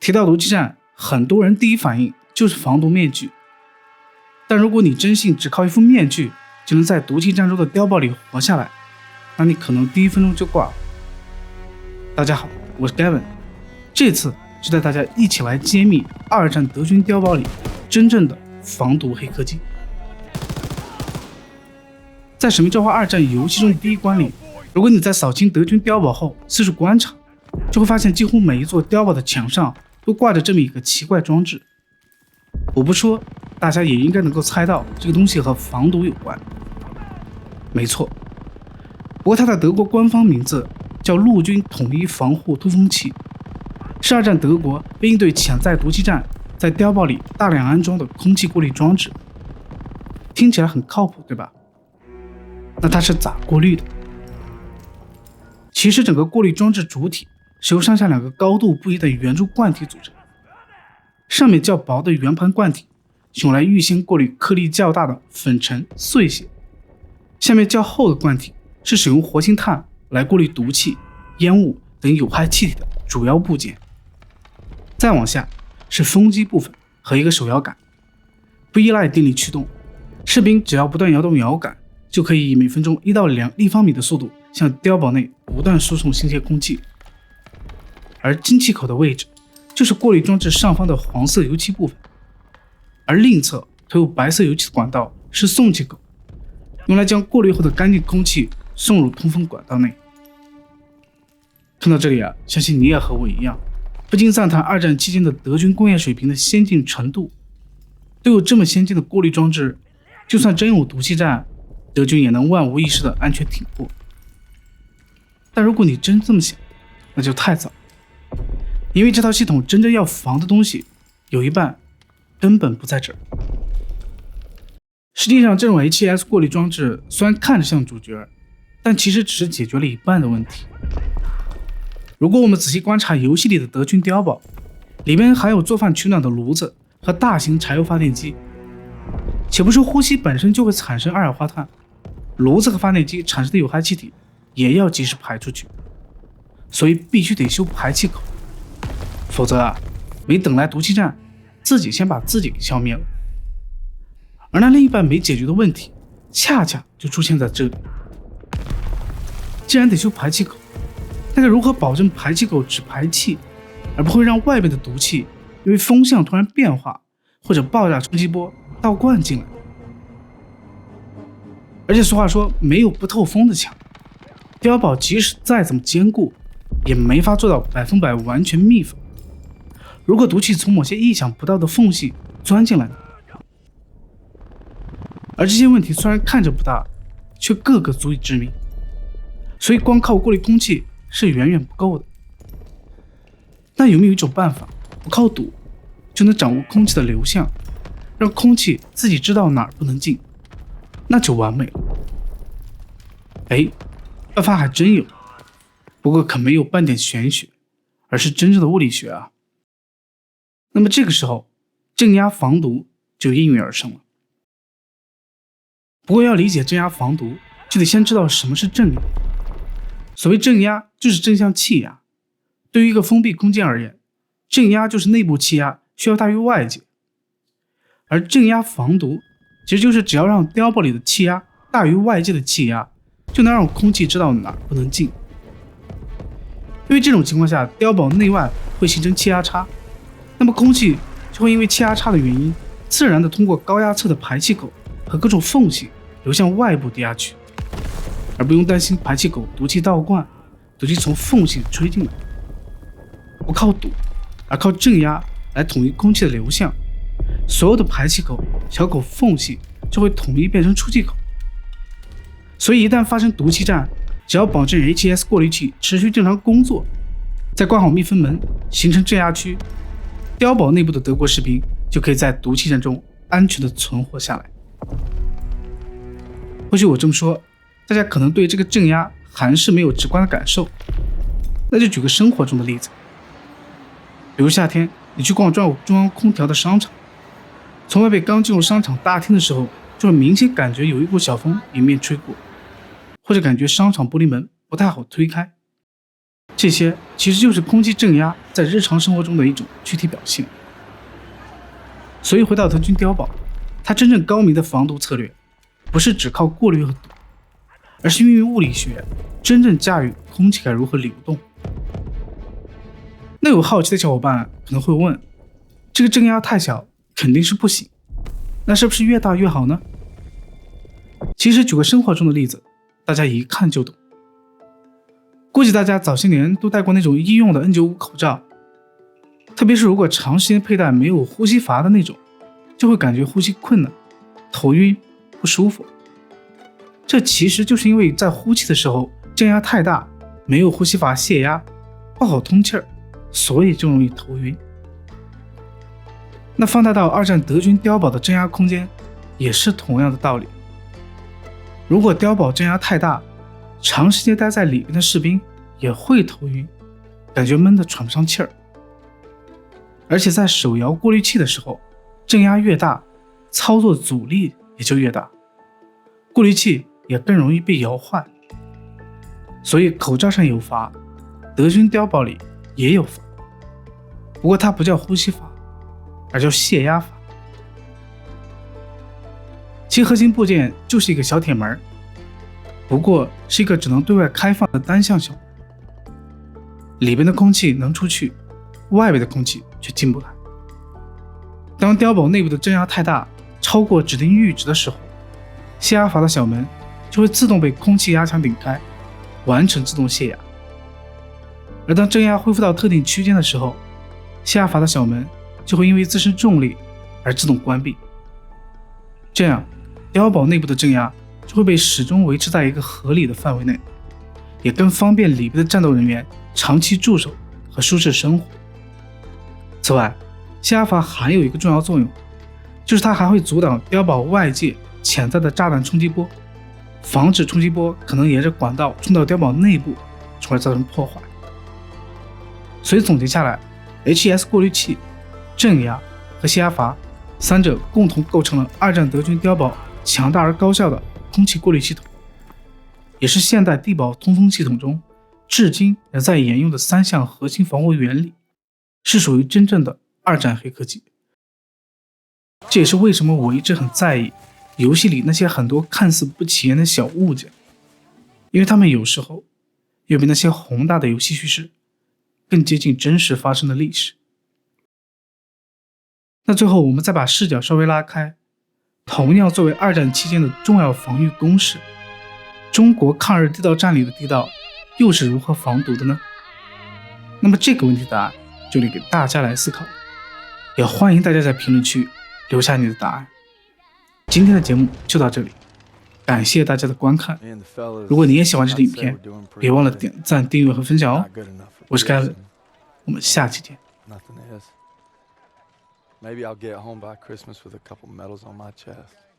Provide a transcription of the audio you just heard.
提到毒气战，很多人第一反应就是防毒面具。但如果你真信只靠一副面具就能在毒气战中的碉堡里活下来，那你可能第1分钟就挂了。大家好，我是 Gavin， 这次就带大家一起来揭秘二战德军碉堡里真正的防毒黑科技。在《使命召唤：二战》游戏中的第一关里，如果你在扫清德军碉堡后四处观察，就会发现几乎每一座碉堡的墙上都挂着这么一个奇怪装置。我不说，大家也应该能够猜到这个东西和防毒有关。没错，不过它的德国官方名字叫陆军统一防护通风器，是二战德国为应对潜在毒气战在碉堡里大量安装的空气过滤装置。听起来很靠谱，对吧？那它是咋过滤的？其实整个过滤装置主体是由上下2个高度不一的圆柱罐体组成，上面较薄的圆盘罐体用来预先过滤颗粒较大的粉尘碎屑，下面较厚的罐体是使用活性炭来过滤毒气、烟雾等有害气体的主要部件。再往下是风机部分和一个手摇杆，不依赖电力驱动，士兵只要不断摇动摇杆，就可以以每分钟1到2立方米的速度向碉堡内不断输送新鲜空气。而进气口的位置就是过滤装置上方的黄色油漆部分，而另一侧涂有白色油漆的管道是送气口，用来将过滤后的干净空气送入通风管道内。看到这里相信你也和我一样，不禁赞叹二战期间的德军工业水平的先进程度。都有这么先进的过滤装置，就算真有毒气战，德军也能万无一失的安全挺过。但如果你真这么想，那就太早，因为这套系统真正要防的东西有一半根本不在这儿。实际上，这种 HES 过滤装置虽然看着像主角，但其实只是解决了一半的问题。如果我们仔细观察游戏里的德军碉堡，里面还有做饭取暖的炉子和大型柴油发电机。且不说呼吸本身就会产生二氧化碳，炉子和发电机产生的有害气体也要及时排出去，所以必须得修排气口，否则没等来毒气战，自己先把自己给消灭了。而那另一半没解决的问题，恰恰就出现在这里。既然得修排气口，那该如何保证排气口只排气，而不会让外面的毒气因为风向突然变化或者爆炸冲击波倒灌进来？而且俗话说，没有不透风的墙，碉堡即使再怎么坚固，也没法做到100%完全密封。如果毒气从某些意想不到的缝隙钻进来呢？而这些问题虽然看着不大，却个个足以致命，所以光靠过滤空气是远远不够的。那有没有一种办法，不靠堵就能掌握空气的流向，让空气自己知道哪儿不能进，那就完美了。办法还真有，不过可没有半点玄学，而是真正的物理学啊。那么这个时候，镇压防毒就应运而生了。不过要理解镇压防毒，就得先知道什么是镇压。所谓镇压，就是正向气压。对于一个封闭空间而言，镇压就是内部气压需要大于外界，而镇压防毒其实就是只要让碉堡里的气压大于外界的气压，就能让空气知道哪儿不能进。因为这种情况下，碉堡内外会形成气压差，那么空气就会因为气压差的原因，自然的通过高压侧的排气口和各种缝隙流向外部低压区，而不用担心排气口毒气倒灌，毒气从缝隙吹进来。不靠堵，而靠镇压来统一空气的流向，所有的排气口、小口缝隙就会统一变成出气口。所以一旦发生毒气战，只要保证 HES 过滤器持续正常工作，再关好密封门，形成镇压区，碉堡内部的德国士兵就可以在毒气战中安全的存活下来。或许我这么说，大家可能对这个镇压还是没有直观的感受，那就举个生活中的例子。比如夏天你去逛中央空调的商场，从外面刚进入商场大厅的时候，就会明显感觉有一股小风迎面吹过，或者感觉商场玻璃门不太好推开。这些其实就是空气镇压在日常生活中的一种具体表现。所以回到德军碉堡，它真正高明的防毒策略不是只靠过滤和堵，而是运用物理学真正驾驭空气该如何流动。那有好奇的小伙伴可能会问，这个镇压太小肯定是不行，那是不是越大越好呢？其实举个生活中的例子，大家一看就懂。估计大家早些年都戴过那种医用的 N95 口罩，特别是如果长时间佩戴没有呼吸阀的那种，就会感觉呼吸困难、头晕、不舒服。这其实就是因为在呼气的时候镇压太大，没有呼吸阀泄压，不好通气儿，所以就容易头晕。那放大到二战德军碉堡的镇压空间也是同样的道理。如果碉堡镇压太大，长时间待在里面的士兵也会头晕，感觉闷得喘不上气儿。而且在手摇过滤器的时候，镇压越大，操作阻力也就越大，过滤器也更容易被摇坏。所以口罩上有阀，德军碉堡里也有阀，不过它不叫呼吸阀，而叫泄压阀。其核心部件就是一个小铁门，不过是一个只能对外开放的单向小门，里边的空气能出去，外边的空气却进不来。当碉堡内部的镇压太大，超过指定阈值的时候，泄压阀的小门就会自动被空气压强顶开，完成自动泄压。而当镇压恢复到特定区间的时候，泄压阀的小门就会因为自身重力而自动关闭。这样，碉堡内部的镇压就会被始终维持在一个合理的范围内，也更方便里边的战斗人员长期驻守和舒适生活。此外，泄压阀还有一个重要作用，就是它还会阻挡碉堡外界潜在的炸弹冲击波，防止冲击波可能沿着管道冲到碉堡内部，从而造成破坏。所以总结下来， HES 过滤器、镇压和泄压阀三者共同构成了二战德军碉堡强大而高效的空气过滤系统，也是现代地堡通风系统中至今仍在沿用的三项核心防护原理，是属于真正的二战黑科技。这也是为什么我一直很在意游戏里那些很多看似不起眼的小物件，因为它们有时候又比那些宏大的游戏叙事更接近真实发生的历史。那最后我们再把视角稍微拉开，同样作为二战期间的重要防御工事，中国抗日地道战里的地道又是如何防毒的呢？那么这个问题答案就得给大家来思考，也欢迎大家在评论区留下你的答案。今天的节目就到这里，感谢大家的观看。如果你也喜欢这支影片，别忘了点赞、订阅和分享哦。我是Kevin，我们下期见。Maybe I'll get home by Christmas with a couple medals on my chest.